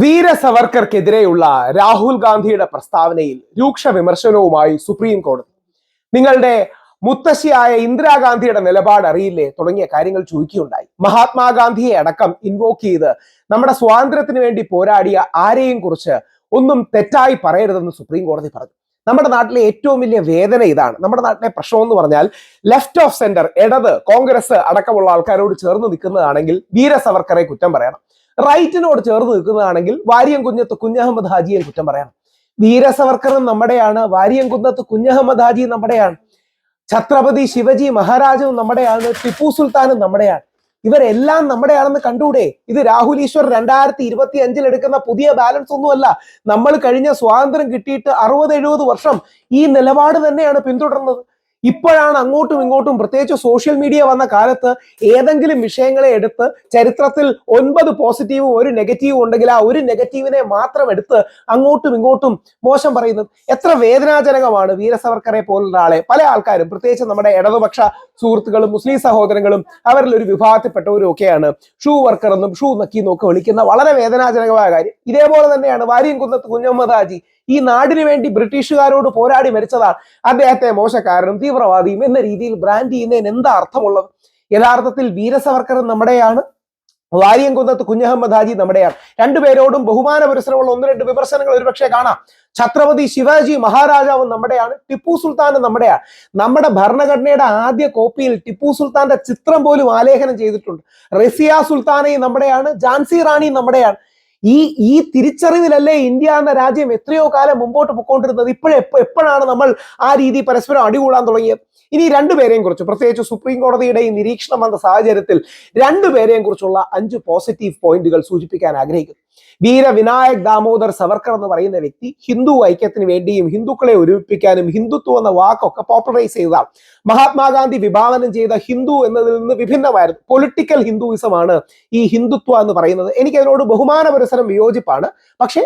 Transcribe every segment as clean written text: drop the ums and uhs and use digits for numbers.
വീര സവർക്കർക്കെതിരെയുള്ള രാഹുൽ ഗാന്ധിയുടെ പ്രസ്താവനയിൽ രൂക്ഷ വിമർശനവുമായി സുപ്രീം കോടതി. നിങ്ങളുടെ മുത്തശ്ശിയായ ഇന്ദിരാഗാന്ധിയുടെ നിലപാട് അറിയില്ലേ തുടങ്ങിയ കാര്യങ്ങൾ ചോദിക്കുകയുണ്ടായി. മഹാത്മാഗാന്ധിയെ അടക്കം ഇൻവോക്ക് ചെയ്ത് നമ്മുടെ സ്വാതന്ത്ര്യത്തിന് വേണ്ടി പോരാടിയ ആരെയും കുറിച്ച് ഒന്നും തെറ്റായി പറയരുതെന്ന് സുപ്രീം കോടതി പറഞ്ഞു. നമ്മുടെ നാട്ടിലെ ഏറ്റവും വലിയ വേദന ഇതാണ്. നമ്മുടെ നാട്ടിലെ പ്രശ്നം എന്ന് പറഞ്ഞാൽ ലെഫ്റ്റ് ഓഫ് സെന്റർ, ഇടത്, കോൺഗ്രസ് അടക്കമുള്ള ആൾക്കാരോട് ചേർന്ന് നിൽക്കുന്നതാണെങ്കിൽ വീര സവർക്കറെ കുറ്റം പറയണം. റൈറ്റിനോട് ചേർന്ന് നിൽക്കുന്നതാണെങ്കിൽ വാരിയംകുന്നത്ത് കുഞ്ഞഹമ്മദ് ഹാജിയെ കുറ്റം പറയണം. വീര സവർക്കറും നമ്മുടെയാണ്, വാരിയംകുന്നത്ത് കുഞ്ഞഹമ്മദ് ഹാജി നമ്മുടെയാണ്, ഛത്രപതി ശിവജി മഹാരാജും നമ്മുടെയാണ്, ടിപ്പു സുൽത്താനും നമ്മുടെയാണ്. ഇവരെല്ലാം നമ്മുടെയാണെന്ന് കണ്ടൂടെ? ഇത് രാഹുൽ ഈശ്വർ 2025 എടുക്കുന്ന പുതിയ ബാലൻസ് ഒന്നുമല്ല. നമ്മൾ കഴിഞ്ഞ സ്വാതന്ത്ര്യം കിട്ടിയിട്ട് 60-70 വർഷം ഈ നിലപാട് തന്നെയാണ് പിന്തുടർന്നത്. ഇപ്പോഴാണ് അങ്ങോട്ടും ഇങ്ങോട്ടും, പ്രത്യേകിച്ച് സോഷ്യൽ മീഡിയ വന്ന കാലത്ത്, ഏതെങ്കിലും വിഷയങ്ങളെ എടുത്ത് ചരിത്രത്തിൽ 9 പോസിറ്റീവും 1 നെഗറ്റീവും ഉണ്ടെങ്കിൽ ആ 1 നെഗറ്റീവിനെ മാത്രം എടുത്ത് അങ്ങോട്ടും ഇങ്ങോട്ടും മോശം പറയുന്നത്. എത്ര വേദനാജനകമാണ്. വീര സവർക്കറെ പോലുള്ള ആളെ പല ആൾക്കാരും, പ്രത്യേകിച്ച് നമ്മുടെ ഇടതുപക്ഷ സുഹൃത്തുക്കളും മുസ്ലിം സഹോദരങ്ങളും അവരിൽ ഒരു വിഭാഗത്തിൽപ്പെട്ടവരും ഒക്കെയാണ് ഷൂ വർക്കർ എന്നും ഷൂ നക്കി എന്നൊക്കെ വിളിക്കുന്ന വളരെ വേദനാജനകമായ കാര്യം. ഇതേപോലെ തന്നെയാണ് വാരിയംകുന്നത്ത് കുഞ്ഞഹമ്മദ് ഹാജി ഈ നാടിനു വേണ്ടി ബ്രിട്ടീഷുകാരോട് പോരാടി മരിച്ചതാണ്. അദ്ദേഹത്തെ മോശക്കാരനും തീവ്രവാദിയും എന്ന രീതിയിൽ ബ്രാൻഡ് ചെയ്യുന്നതിന് എന്താ അർത്ഥമുള്ളത്? യഥാർത്ഥത്തിൽ വീര സവർക്കർ നമ്മുടെയാണ്, വാരിയംകുന്നത്ത് കുഞ്ഞഹമ്മദ് ഹാജി നമ്മുടെയാണ്. രണ്ടുപേരോടും ബഹുമാന പുരസരമുള്ള 1-2 വിമർശനങ്ങൾ ഒരുപക്ഷെ കാണാം. ഛത്രപതി ശിവാജി മഹാരാജാവും നമ്മുടെയാണ്, ടിപ്പു സുൽത്താനും നമ്മുടെയാണ്. നമ്മുടെ ഭരണഘടനയുടെ ആദ്യ കോപ്പിയിൽ ടിപ്പു സുൽത്താന്റെ ചിത്രം പോലും ആലേഖനം ചെയ്തിട്ടുണ്ട്. റസിയ സുൽത്താനയും നമ്മുടെയാണ്, ഝാൻസി റാണിയും നമ്മുടെയാണ്. ഈ തിരിച്ചറിവിലല്ലേ ഇന്ത്യ എന്ന രാജ്യം എത്രയോ കാലം മുമ്പോട്ട് പൊക്കോണ്ടിരുന്നത്. എപ്പോഴാണ് നമ്മൾ ആ രീതി പരസ്പരം അടികൂടാൻ തുടങ്ങിയത്? ഇനി രണ്ടുപേരെയും കുറിച്ച്, പ്രത്യേകിച്ച് സുപ്രീം കോടതിയുടെ ഈ നിരീക്ഷണം വന്ന സാഹചര്യത്തിൽ രണ്ടുപേരെയും കുറിച്ചുള്ള 5 പോസിറ്റീവ് പോയിന്റുകൾ സൂചിപ്പിക്കാൻ ആഗ്രഹിക്കുന്നു. വീര വിനായക് ദാമോദർ സവർക്കർ എന്ന് പറയുന്ന വ്യക്തി ഹിന്ദു ഐക്യത്തിന് വേണ്ടിയും ഹിന്ദുക്കളെ ഒരുമിപ്പിക്കാനും ഹിന്ദുത്വം എന്ന വാക്കൊക്കെ പോപ്പുലറൈസ് ചെയ്തതാണ്. മഹാത്മാഗാന്ധി വിഭാവനം ചെയ്ത ഹിന്ദു എന്നതിൽ നിന്ന് വിഭിന്നമായിരുന്നു. പൊളിറ്റിക്കൽ ഹിന്ദുയിസമാണ് ഈ ഹിന്ദുത്വ എന്ന് പറയുന്നത്. എനിക്കതിനോട് ബഹുമാന പുരസരം വിയോജിപ്പാണ്, പക്ഷേ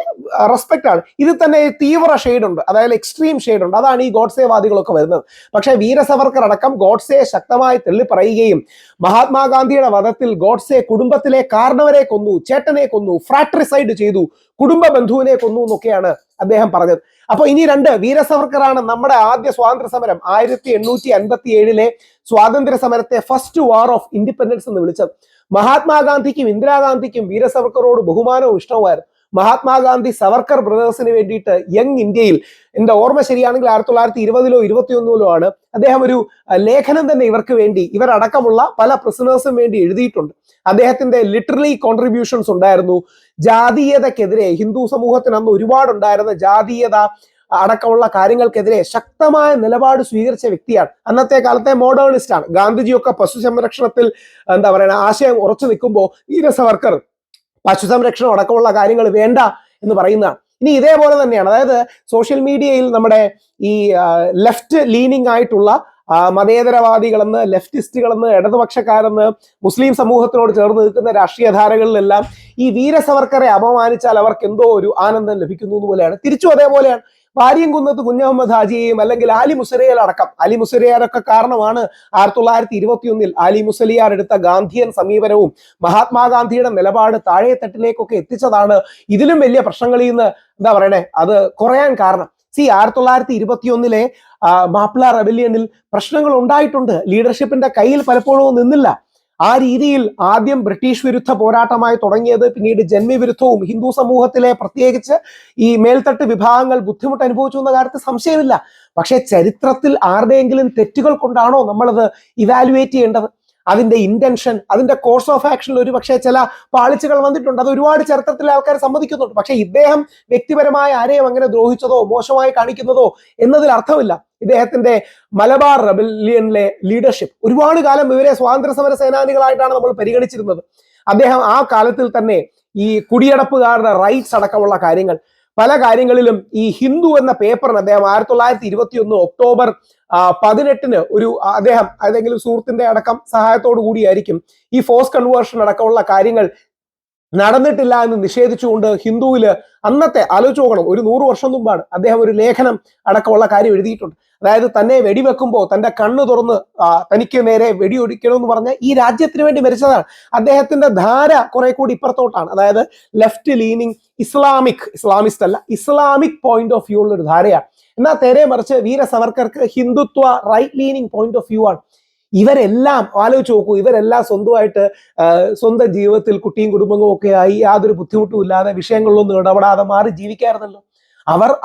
റെസ്പെക്ട് ആണ്. ഇതിൽ തന്നെ തീവ്ര ഷെയ്ഡ് ഉണ്ട്, അതായത് എക്സ്ട്രീം ഷെയ്ഡ് ഉണ്ട്. അതാണ് ഈ ഗോഡ്സെ വാദികളൊക്കെ വരുന്നത്. പക്ഷേ വീര സവർക്കർ അടക്കം ഗോഡ്സെയെ ശക്തമായി തള്ളി പറയുകയും മഹാത്മാഗാന്ധിയുടെ വധത്തിൽ ഗോഡ്സെ കുടുംബത്തിലെ കാരണവരെ കൊന്നു, ചേട്ടനെ കൊന്നു, ഫ്രാട്രിസൈഡ് ചെയ്തു, കുടുംബ ബന്ധുവിനെ കൊന്നു എന്നൊക്കെയാണ് അദ്ദേഹം പറഞ്ഞത്. അപ്പൊ ഇനി 2, വീര സവർക്കറാണ് നമ്മുടെ ആദ്യ സ്വാതന്ത്ര്യ സമരം 1857 സ്വാതന്ത്ര്യ സമരത്തെ ഫസ്റ്റ് വാർ ഓഫ് ഇൻഡിപെൻഡൻസ് എന്ന് വിളിച്ചത്. മഹാത്മാഗാന്ധിക്കും ഇന്ദിരാഗാന്ധിക്കും വീര സവർക്കറോട് ബഹുമാനവും ഇഷ്ടവുമായിരുന്നു. മഹാത്മാഗാന്ധി സവർക്കർ ബ്രദേഴ്സിന് വേണ്ടിയിട്ട് യങ് ഇന്ത്യയിൽ, എന്റെ ഓർമ്മ ശരിയാണെങ്കിൽ 1920-ലോ 21-ലോ ആണ്, അദ്ദേഹം ഒരു ലേഖനം തന്നെ ഇവർക്ക് വേണ്ടി, ഇവരടക്കമുള്ള പല പ്രിസണേഴ്സും വേണ്ടി എഴുതിയിട്ടുണ്ട്. അദ്ദേഹത്തിന്റെ ലിറ്ററലി കോൺട്രിബ്യൂഷൻസ് ഉണ്ടായിരുന്നു. ജാതീയതക്കെതിരെ, ഹിന്ദു സമൂഹത്തിന് അന്ന് ഒരുപാടുണ്ടായിരുന്ന ജാതീയത അടക്കമുള്ള കാര്യങ്ങൾക്കെതിരെ ശക്തമായ നിലപാട് സ്വീകരിച്ച വ്യക്തിയാണ്. അന്നത്തെ കാലത്തെ മോഡേണിസ്റ്റ് ആണ്. ഗാന്ധിജിയൊക്കെ പശു സംരക്ഷണത്തിൽ എന്താ പറയുക ആശയം ഉറച്ചു നിൽക്കുമ്പോൾ വീര സവർക്കർ പശു സംരക്ഷണം അടക്കമുള്ള കാര്യങ്ങൾ വേണ്ട എന്ന് പറയുന്നതാണ്. ഇനി ഇതേപോലെ തന്നെയാണ്, അതായത് സോഷ്യൽ മീഡിയയിൽ നമ്മുടെ ഈ ലെഫ്റ്റ് ലീനിങ് ആയിട്ടുള്ള മതേതരവാദികളെന്ന്, ലെഫ്റ്റിസ്റ്റുകളെന്ന്, ഇടതുപക്ഷക്കാരെന്ന്, മുസ്ലിം സമൂഹത്തിനോട് ചേർന്ന് നിൽക്കുന്ന രാഷ്ട്രീയ ധാരകളിലെല്ലാം ഈ വീര സവർക്കറെ അപമാനിച്ചാൽ അവർക്ക് എന്തോ ഒരു ആനന്ദം ലഭിക്കുന്നു പോലെയാണ്. തിരിച്ചും അതേപോലെയാണ്. വാരിയംകുന്നത്ത് കുഞ്ഞഹമ്മദ് ഹാജിയെയും അല്ലെങ്കിൽ ആലി മുസലിയാർ അടക്കം, ആലി മുസലിയാരൊക്കെ കാരണമാണ് 1921 ആലി മുസലിയാർ എടുത്ത ഗാന്ധിയൻ സമീപനവും മഹാത്മാഗാന്ധിയുടെ നിലപാട് താഴെത്തട്ടിലേക്കൊക്കെ എത്തിച്ചതാണ് ഇതിലും വലിയ പ്രശ്നങ്ങളിൽ നിന്ന് എന്താ പറയണേ അത് കുറയാൻ കാരണം. 1921 മാപ്പിള റെബല്യനിൽ പ്രശ്നങ്ങൾ ഉണ്ടായിട്ടുണ്ട്. ലീഡർഷിപ്പിന്റെ കയ്യിൽ പലപ്പോഴും നിന്നില്ല. ആ രീതിയിൽ ആദ്യം ബ്രിട്ടീഷ് വിരുദ്ധ പോരാട്ടമായി തുടങ്ങിയത് പിന്നീട് ജന്മി വിരുദ്ധവും ഹിന്ദു സമൂഹത്തിലെ പ്രത്യേകിച്ച് ഈ മേൽത്തട്ട് വിഭാഗങ്ങൾ ബുദ്ധിമുട്ട് അനുഭവിച്ചു എന്ന കാര്യത്തിൽ സംശയമില്ല. പക്ഷെ ചരിത്രത്തിൽ ആരുടെയെങ്കിലും തെറ്റുകൾ കൊണ്ടാണോ നമ്മളത് ഇവാലുവേറ്റ് ചെയ്യേണ്ടത്? അതിന്റെ ഇന്റൻഷൻ, അതിന്റെ കോഴ്സ് ഓഫ് ആക്ഷനിൽ ഒരു പക്ഷേ ചില പാളിച്ചകൾ വന്നിട്ടുണ്ട്. അത് ഒരുപാട് ചരിത്രത്തിലെ ആൾക്കാർ സമ്മതിക്കുന്നുണ്ട്. പക്ഷെ ഇദ്ദേഹം വ്യക്തിപരമായ ആരെയും അങ്ങനെ ദ്രോഹിച്ചതോ മോശമായി കാണിക്കുന്നതോ എന്നതിൽ അർത്ഥമില്ല. ഇദ്ദേഹത്തിന്റെ മലബാർ റെബല്യനിലെ ലീഡർഷിപ്പ്, ഒരുപാട് കാലം ഇവരെ സ്വാതന്ത്ര്യ സമര സേനാനികളായിട്ടാണ് നമ്മൾ പരിഗണിച്ചിരുന്നത്. അദ്ദേഹം ആ കാലത്തിൽ തന്നെ ഈ കുടിയടപ്പുകാരുടെ റൈറ്റ്സ് അടക്കമുള്ള കാര്യങ്ങൾ, പല കാര്യങ്ങളിലും ഈ ഹിന്ദു എന്ന പേപ്പറിന് അദ്ദേഹം 1921 ഒക്ടോബർ 18 ഒരു അദ്ദേഹം ഏതെങ്കിലും സുഹൃത്തിന്റെ അടക്കം സഹായത്തോടു കൂടിയായിരിക്കും ഈ ഫോഴ്സ് കൺവേർഷൻ അടക്കമുള്ള കാര്യങ്ങൾ നടന്നിട്ടില്ല എന്ന് നിഷേധിച്ചുകൊണ്ട് ഹിന്ദുവില് അന്നത്തെ ആലോചിച്ച് നോക്കണം, ഒരു 100 വർഷം മുമ്പാണ് അദ്ദേഹം ഒരു ലേഖനം അടക്കമുള്ള കാര്യം എഴുതിയിട്ടുണ്ട്. അതായത് തന്നെ വെടിവെക്കുമ്പോൾ തന്റെ കണ്ണ് തുറന്ന് തനിക്ക് നേരെ വെടിയൊടിക്കണമെന്ന് പറഞ്ഞ ഈ രാജ്യത്തിന് വേണ്ടി മരിച്ചതാണ്. അദ്ദേഹത്തിന്റെ ധാര കുറെ കൂടി ഇപ്പുറത്തോട്ടാണ്. അതായത് ലെഫ്റ്റ് ലീനിങ് ഇസ്ലാമിസ്റ്റ് അല്ല, ഇസ്ലാമിക് പോയിന്റ് ഓഫ് വ്യൂ ഉള്ള ഒരു ധാരയാണ്. എന്നാൽ നേരെ മറിച്ച് വീര സവർക്കർക്ക് Hindutva right leaning point of view ആണ്. ഇവരെല്ലാം ആലോചിച്ച് നോക്കൂ, ഇവരെല്ലാം സ്വന്തമായിട്ട് സ്വന്തം ജീവിതത്തിൽ കുട്ടിയും കുടുംബങ്ങളും ഒക്കെ ആയി യാതൊരു ബുദ്ധിമുട്ടും ഇല്ലാതെ വിഷയങ്ങളിലൊന്നും ഇടപെടാതെ മാറി ജീവിക്കാറുണ്ടല്ലോ.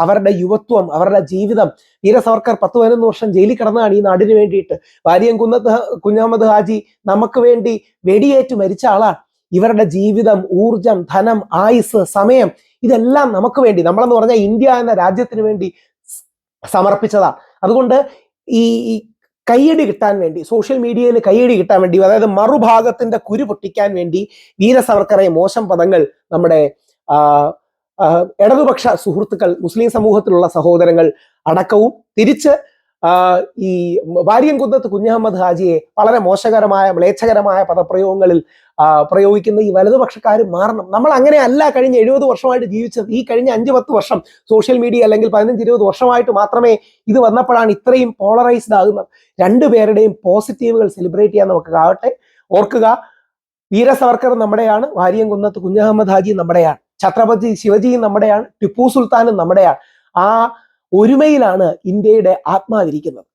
അവരുടെ യുവത്വം, അവരുടെ ജീവിതം, വീര സവർക്കർ 10-11 വർഷം ജയിലിൽ കിടന്നതാണ് ഈ നാടിന് വേണ്ടിയിട്ട്. വാരിയംകുന്നത്ത് കുഞ്ഞഹമ്മദ് ഹാജി നമുക്ക് വേണ്ടി വെടിയേറ്റ് മരിച്ച ആളാണ്. ഇവരുടെ ജീവിതം, ഊർജം, ധനം, ആയുസ്, സമയം ഇതെല്ലാം നമുക്ക് വേണ്ടി, നമ്മളെന്ന് പറഞ്ഞാൽ ഇന്ത്യ എന്ന രാജ്യത്തിന് വേണ്ടി സമർപ്പിച്ചതാണ്. അതുകൊണ്ട് ഈ കയ്യടി കിട്ടാൻ വേണ്ടി, സോഷ്യൽ മീഡിയയിൽ കയ്യടി കിട്ടാൻ വേണ്ടി, അതായത് മറുഭാഗത്തിന്റെ കുരു പൊട്ടിക്കാൻ വേണ്ടി വീര സവർക്കറെ മോശം പദങ്ങൾ നമ്മുടെ ഇടതുപക്ഷ സുഹൃത്തുക്കൾ, മുസ്ലിം സമൂഹത്തിലുള്ള സഹോദരങ്ങൾ അടക്കവും തിരിച്ച് ഈ വാരിയംകുന്നത്ത് കുഞ്ഞഹമ്മദ് ഹാജിയെ വളരെ മോശകരമായ മ്ലേച്ഛകരമായ പദപ്രയോഗങ്ങളിൽ പ്രയോഗിക്കുന്ന ഈ വലതുപക്ഷക്കാർ മാറണം. നമ്മൾ അങ്ങനെ അല്ല കഴിഞ്ഞ 70 വർഷമായിട്ട് ജീവിച്ചത്. ഈ കഴിഞ്ഞ 5-10 വർഷം സോഷ്യൽ മീഡിയ അല്ലെങ്കിൽ 15-20 വർഷമായിട്ട് മാത്രമേ ഇത് വന്നപ്പോഴാണ് ഇത്രയും പോളറൈസ്ഡ് ആകുന്നത്. രണ്ടുപേരുടെയും പോസിറ്റീവുകൾ സെലിബ്രേറ്റ് ചെയ്യാൻ നമുക്ക് ആവട്ടെ. ഓർക്കുക, വീര സവർക്കർ നമ്മുടെയാണ്, വാരിയംകുന്നത്ത് കുഞ്ഞഹമ്മദ് ഹാജി നമ്മുടെയാണ്, ഛത്രപതി ശിവജിയും നമ്മുടെയാണ്, ടിപ്പു സുൽത്താനും നമ്മുടെയാണ്. ആ ഒരുമയിലാണ് ഇന്ത്യയുടെ ആത്മാവിരിക്കുന്നത്.